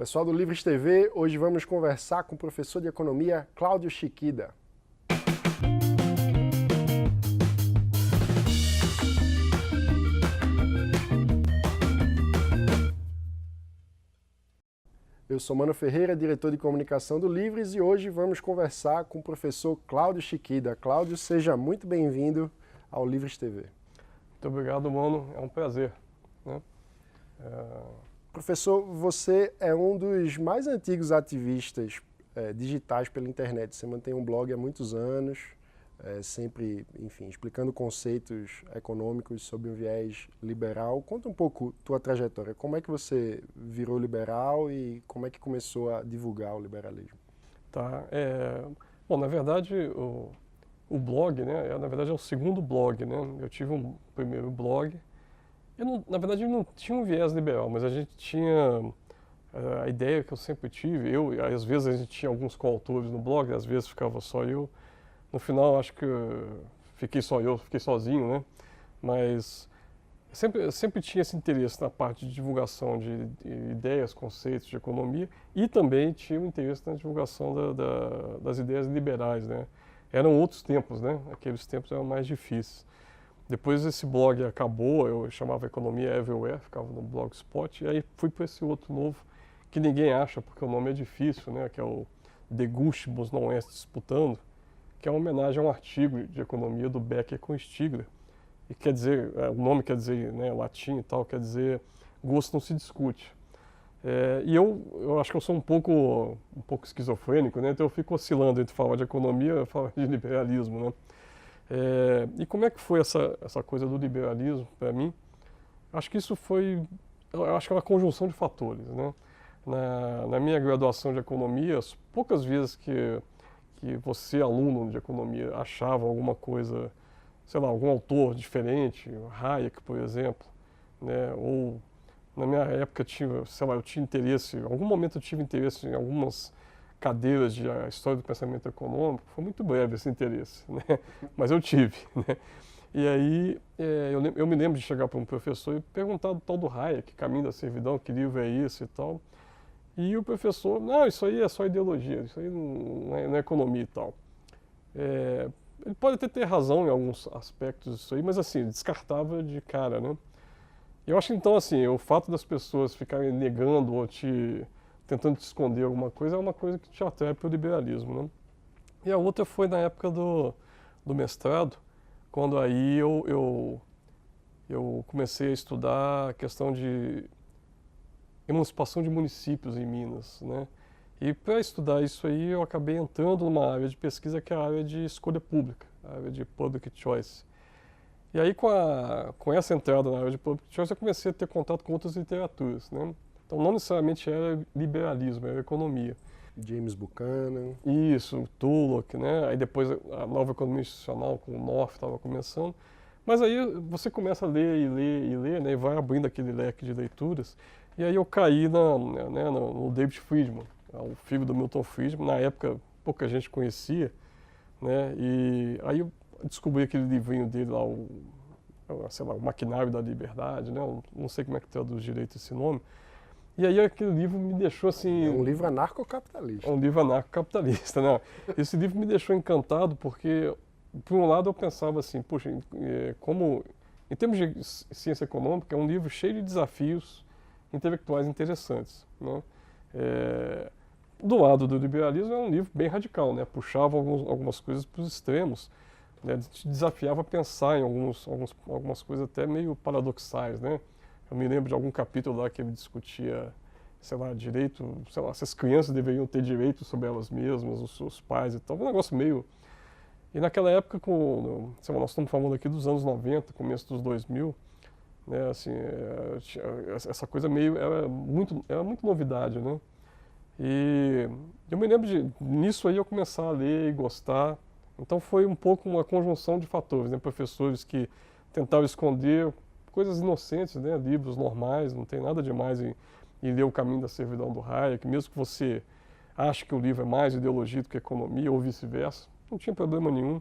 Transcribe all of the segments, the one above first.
Pessoal do Livres TV, hoje vamos conversar com o professor de economia Cláudio Chiquida. Eu sou Mano Ferreira, diretor de comunicação do Livres, e hoje vamos conversar com o professor Cláudio Chiquida. Cláudio, seja muito bem-vindo ao Livres TV. Muito obrigado, Mano. É um prazer, né? Professor, você é um dos mais antigos ativistas digitais pela internet. Você mantém um blog há muitos anos, sempre, enfim, explicando conceitos econômicos sob um viés liberal. Conta um pouco tua trajetória. Como é que você virou liberal e como é que começou a divulgar o liberalismo? Tá. Bom, na verdade, o blog, né? Na verdade, é o segundo blog, né? Eu tive um primeiro blog. Na verdade, não tinha um viés liberal, mas a gente tinha a ideia que eu sempre tive. Às vezes a gente tinha alguns coautores no blog, às vezes ficava só eu. No final, acho que fiquei sozinho, né? Mas sempre tinha esse interesse na parte de divulgação de ideias, conceitos de economia e também tinha um interesse na divulgação das ideias liberais, né? Eram outros tempos, né? Aqueles tempos eram mais difíceis. Depois esse blog acabou, eu chamava Economia Everywhere, ficava no Blogspot, e aí fui para esse outro novo, que ninguém acha, porque o nome é difícil, né? Que é o De Gustibus Non Est Disputando, que é uma homenagem a um artigo de economia do Becker com Stigler. E quer dizer, o nome quer dizer, né, latim e tal, quer dizer, gosto não se discute. E eu acho que eu sou um pouco esquizofrênico, né? Então eu fico oscilando entre falar de economia e falar de liberalismo, né? E como é que foi essa coisa do liberalismo para mim? Acho que isso foi, eu acho que é uma conjunção de fatores, né? Na minha graduação de economia, as poucas vezes que você, aluno de economia, achava alguma coisa, sei lá, algum autor diferente, Hayek, por exemplo, né? Ou na minha época eu tinha interesse, em algum momento eu tive interesse em algumas cadeiras de história do pensamento econômico. Foi muito breve esse interesse, né? Mas eu tive, né? E aí eu me lembro de chegar para um professor e perguntar do tal do Hayek, Caminho da Servidão, que livro é esse e tal. E o professor, não, isso aí é só ideologia, isso aí não é economia e tal. Ele pode até ter razão em alguns aspectos disso aí, mas assim, descartava de cara, né? Eu acho que então, assim, o fato das pessoas ficarem negando ou tentando te esconder alguma coisa é uma coisa que te atrai para o liberalismo, né? E a outra foi na época do mestrado, quando aí eu comecei a estudar a questão de emancipação de municípios em Minas, né? E para estudar isso aí eu acabei entrando numa área de pesquisa que é a área de escolha pública, a área de public choice. E aí com essa entrada na área de public choice eu comecei a ter contato com outras literaturas, né? Então não necessariamente era liberalismo, era economia. James Buchanan. Isso, Tullock, né? Aí depois a nova economia institucional com o North estava começando. Mas aí você começa a ler e ler e ler, né? E vai abrindo aquele leque de leituras. E aí eu caí no David Friedman, o filho do Milton Friedman. Na época pouca gente conhecia, né? E aí eu descobri aquele livrinho dele lá, sei lá, o Maquinário da Liberdade, né? Eu não sei como é que traduz direito esse nome. E aí aquele livro me deixou assim... É um livro anarcocapitalista. É um livro anarcocapitalista, né? Esse livro me deixou encantado porque, por um lado, eu pensava assim, poxa, em termos de ciência econômica, é um livro cheio de desafios intelectuais interessantes, né? Do lado do liberalismo, é um livro bem radical, né? Puxava algumas coisas para os extremos, né? Te desafiava a pensar em algumas coisas até meio paradoxais, né? Eu me lembro de algum capítulo lá que ele discutia, sei lá, direito, sei lá, se as crianças deveriam ter direito sobre elas mesmas, os seus pais e tal. Um negócio meio... E naquela época, sei lá, nós estamos falando aqui dos anos 90, começo dos 2000, né, assim, essa coisa meio... Era muito novidade, né? E eu me lembro nisso aí eu começar a ler e gostar. Então foi um pouco uma conjunção de fatores, né? Professores que tentavam esconder coisas inocentes, né? Livros normais, não tem nada demais em ler O Caminho da Servidão do Hayek, mesmo que você ache que o livro é mais ideologia do que economia, ou vice-versa, não tinha problema nenhum.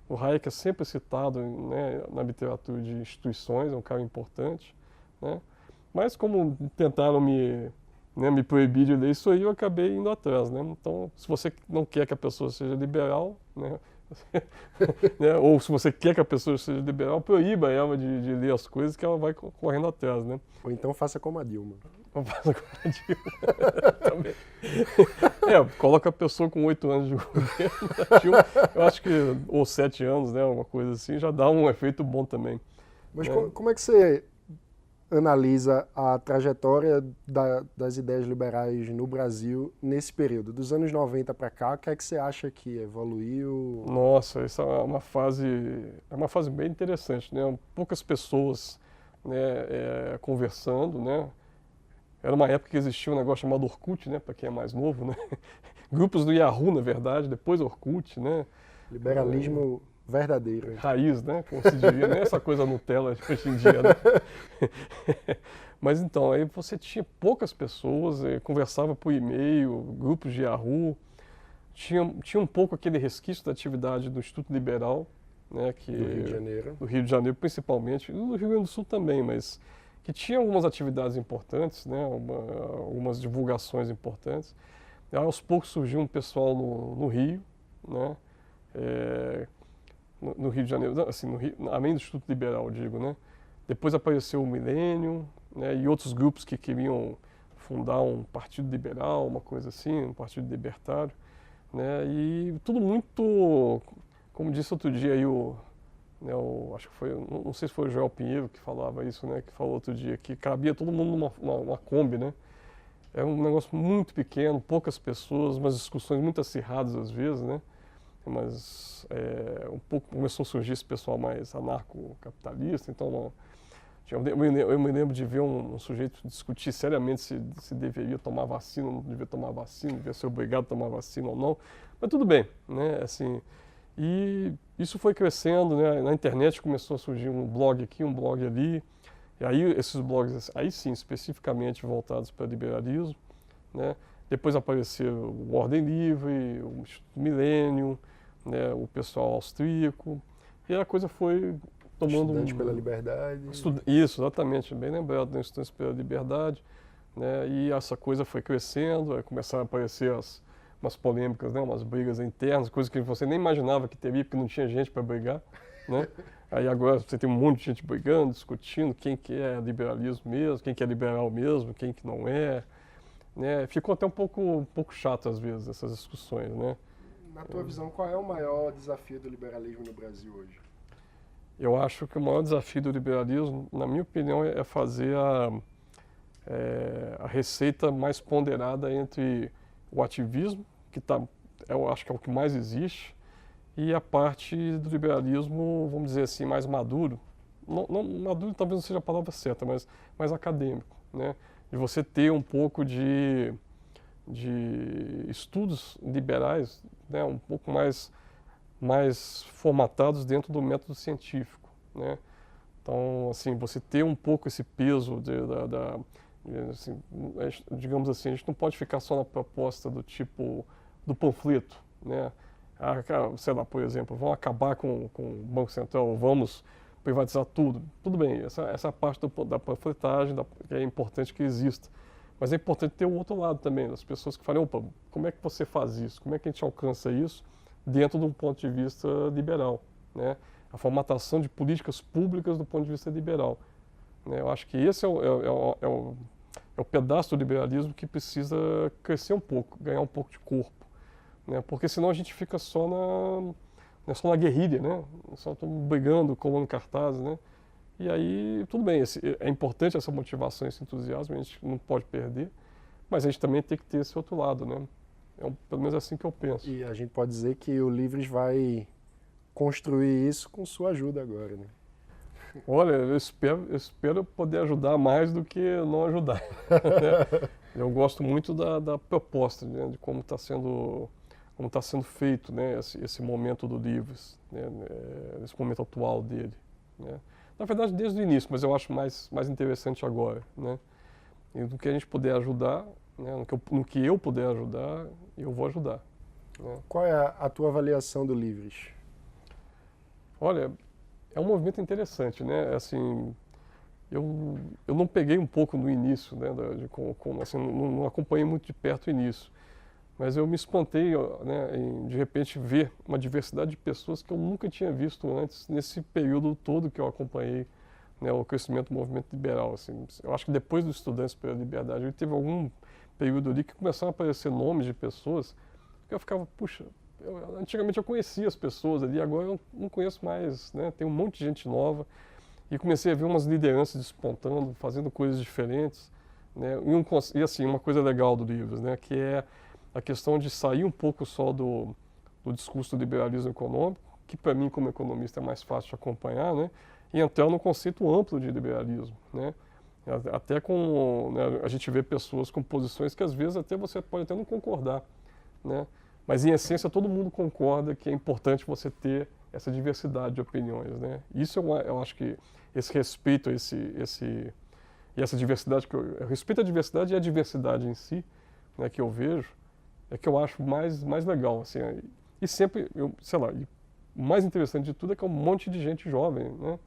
O Hayek é sempre citado, né, na literatura de instituições, é um cara importante, né? Mas como tentaram me né, me proibir de ler isso aí, eu acabei indo atrás, né? Então, se você não quer que a pessoa seja liberal, né, né, ou se você quer que a pessoa seja liberal, proíba ela de ler as coisas que ela vai correndo atrás, né? Ou então faça como a Dilma. Não faça como a Dilma. Também. Coloca a pessoa com 8 anos de governo. A Dilma, eu acho que, ou 7 anos, né, uma coisa assim, já dá um efeito bom também. Mas né? como é que você analisa a trajetória das ideias liberais no Brasil nesse período? Dos anos 90 para cá, o que é que você acha que evoluiu? Nossa, essa é uma fase bem interessante, né? Poucas pessoas, né, conversando, né? Era uma época que existia um negócio chamado Orkut, né, para quem é mais novo, né? Grupos do Yahoo, na verdade, depois Orkut, né? Liberalismo verdadeiro. Raiz, né? Como se diria, não é essa coisa Nutella de hoje em dia, né? Mas então, aí você tinha poucas pessoas, conversava por e-mail, grupos de Yahoo, tinha um pouco aquele resquício da atividade do Instituto Liberal, né? Do Rio de Janeiro principalmente, e do Rio Grande do Sul também, mas que tinha algumas atividades importantes, né? Algumas divulgações importantes. E aos poucos surgiu um pessoal no Rio, né? No Rio de Janeiro, assim, além do Instituto Liberal, digo, né? Depois apareceu o Milênio, né? E outros grupos que queriam fundar um partido liberal, uma coisa assim, um partido libertário, né? E tudo muito, como disse outro dia aí acho que foi, não sei se foi o Joel Pinheiro que falava isso, né? Que falou outro dia que cabia todo mundo numa Kombi, né? É um negócio muito pequeno, poucas pessoas, umas discussões muito acirradas às vezes, né? Mas um pouco começou a surgir esse pessoal mais anarcocapitalista, então eu me lembro de ver um sujeito discutir seriamente se deveria tomar vacina, não deveria tomar vacina, devia ser obrigado a tomar vacina ou não, mas tudo bem, né? Assim, e isso foi crescendo, né? Na internet começou a surgir um blog aqui, um blog ali, e aí esses blogs, aí sim, especificamente voltados para liberalismo, né? Depois apareceu o Ordem Livre, o Instituto Milênio, né, o pessoal austríaco, e a coisa foi tomando Estudantes pela Liberdade. Isso, exatamente, bem lembrado, né, Estudantes pela Liberdade, né, e essa coisa foi crescendo, aí começaram a aparecer umas polêmicas, né, umas brigas internas, coisas que você nem imaginava que teria, porque não tinha gente para brigar, né? Aí agora você tem um monte de gente brigando, discutindo quem que é liberalismo mesmo, quem que é liberal mesmo, quem que não é, né? Ficou até um pouco chato às vezes essas discussões, né? Na tua visão, qual é o maior desafio do liberalismo no Brasil hoje? Eu acho que o maior desafio do liberalismo, na minha opinião, é fazer a receita mais ponderada entre o ativismo, eu acho que é o que mais existe, e a parte do liberalismo, vamos dizer assim, mais maduro. Não, maduro talvez não seja a palavra certa, mas mais acadêmico, né? De você ter um pouco de estudos liberais, né, um pouco mais formatados dentro do método científico, né? Então, assim, você ter um pouco esse peso assim, digamos assim, a gente não pode ficar só na proposta do tipo do panfleto, né? Sei lá, por exemplo, vamos acabar com o Banco Central, vamos privatizar tudo. Tudo bem, essa parte da panfletagem que é importante que exista. Mas é importante ter o outro lado também, das pessoas que falam, opa, como é que você faz isso? Como é que a gente alcança isso dentro de um ponto de vista liberal, né? A formatação de políticas públicas do ponto de vista liberal, né? Eu acho que esse é o pedaço do liberalismo que precisa crescer um pouco, ganhar um pouco de corpo, né? Porque senão a gente fica só na guerrilha, né? Só estamos brigando, colando cartazes, né? E aí, tudo bem, é importante essa motivação, esse entusiasmo, a gente não pode perder, mas a gente também tem que ter esse outro lado, né? Pelo menos assim que eu penso. E a gente pode dizer que o Livres vai construir isso com sua ajuda agora, né? Olha, eu espero poder ajudar mais do que não ajudar. Né? Eu gosto muito da proposta, né? De como está sendo feito, né? Esse momento do Livres, né? Esse momento atual dele, né? Na verdade, desde o início, mas eu acho mais interessante agora, né? E no que a gente puder ajudar, né? No que eu puder ajudar, eu vou ajudar. Né? Qual é a tua avaliação do Livres? Olha, é um movimento interessante, né? Assim, eu não peguei um pouco no início, né, assim, não acompanhei muito de perto o início, mas eu me espantei, né, em de repente ver uma diversidade de pessoas que eu nunca tinha visto antes nesse período todo que eu acompanhei, né, o crescimento do movimento liberal. Assim, eu acho que depois dos Estudantes pela Liberdade, teve algum período ali que começaram a aparecer nomes de pessoas que eu ficava, puxa, antigamente eu conhecia as pessoas ali, agora eu não conheço mais, né, tem um monte de gente nova. E comecei a ver umas lideranças despontando, fazendo coisas diferentes, né? E assim, uma coisa legal do Livros, né, que é a questão de sair um pouco só do discurso do liberalismo econômico, que para mim como economista é mais fácil de acompanhar, né, e entrar no conceito amplo de liberalismo, né? Até com, né, a gente vê pessoas com posições que às vezes até você pode até não concordar, né? Mas em essência todo mundo concorda que é importante você ter essa diversidade de opiniões, né? Isso eu acho que esse respeito a e essa diversidade eu respeito a diversidade e a diversidade em si, né, que eu vejo, é que eu acho mais legal, assim. E sempre, sei lá, o mais interessante de tudo é que é um monte de gente jovem, né?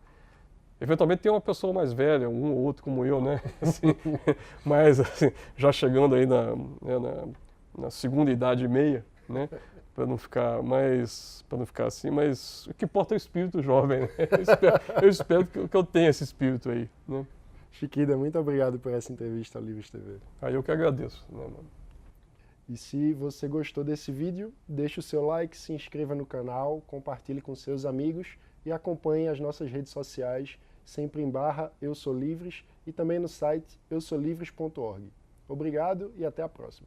Eventualmente tem uma pessoa mais velha, um ou outro como eu, né? Assim, mas assim, já chegando aí na segunda idade e meia, né? Para não ficar assim, mas o que importa é o espírito jovem, né? Eu espero que eu tenha esse espírito aí, né? Chiquida, muito obrigado por essa entrevista ao Livros TV. Aí eu que agradeço, né, mano? E se você gostou desse vídeo, deixe o seu like, se inscreva no canal, compartilhe com seus amigos e acompanhe as nossas redes sociais, sempre em /Eu Sou Livres e também no site eusoulivres.org. Obrigado e até a próxima.